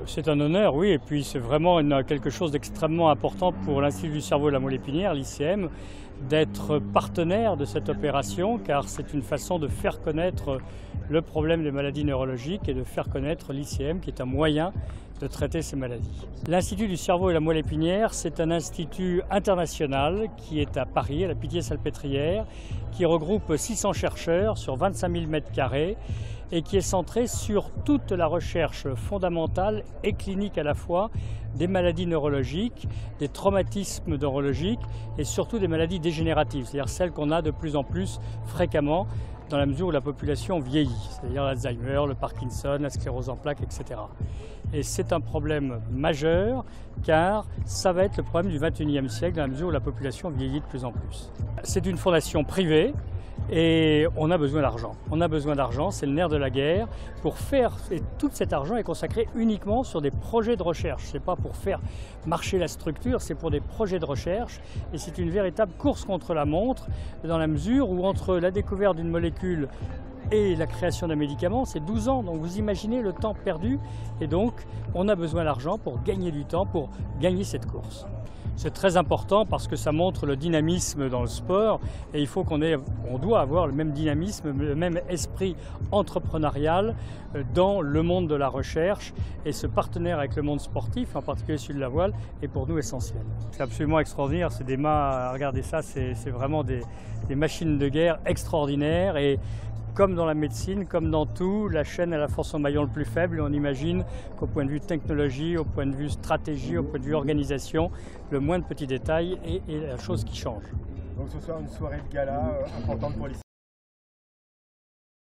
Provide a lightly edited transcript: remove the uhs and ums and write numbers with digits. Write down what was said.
C'est un honneur, oui, et puis c'est vraiment quelque chose d'extrêmement important pour l'Institut du cerveau et de la moelle épinière, l'ICM, d'être partenaire de cette opération, car c'est une façon de faire connaître le problème des maladies neurologiques et de faire connaître l'ICM, qui est un moyen de traiter ces maladies. L'Institut du cerveau et de la moelle épinière, c'est un institut international qui est à Paris, à la Pitié-Salpêtrière, qui regroupe 600 chercheurs sur 25 000 m² et qui est centré sur toute la recherche fondamentale et clinique à la fois des maladies neurologiques, des traumatismes neurologiques et surtout des maladies dégénératives, c'est-à-dire celles qu'on a de plus en plus fréquemment dans la mesure où la population vieillit, c'est-à-dire l'Alzheimer, le Parkinson, la sclérose en plaques, etc. Et c'est un problème majeur car ça va être le problème du XXIe siècle dans la mesure où la population vieillit de plus en plus. C'est une fondation privée et on a besoin d'argent. On a besoin d'argent, c'est le nerf de la guerre pour faire, et tout cet argent est consacré uniquement sur des projets de recherche. Ce n'est pas pour faire marcher la structure, c'est pour des projets de recherche et c'est une véritable course contre la montre dans la mesure où entre la découverte d'une molécule et la création d'un médicament, c'est 12 ans. Donc vous imaginez le temps perdu et donc on a besoin d'argent pour gagner du temps, pour gagner cette course. C'est très important parce que ça montre le dynamisme dans le sport et il faut on doit avoir le même dynamisme, le même esprit entrepreneurial dans le monde de la recherche et ce partenaire avec le monde sportif, en particulier celui de la voile, est pour nous essentiel. C'est absolument extraordinaire, c'est des mâts, regardez ça, c'est vraiment des machines de guerre extraordinaires et comme dans la médecine, comme dans tout, la chaîne a la force son maillon le plus faible et on imagine qu'au point de vue technologie, au point de vue stratégie, au point de vue organisation, le moindre petit détail est la chose qui change. Donc ce soir une soirée de gala importante pour les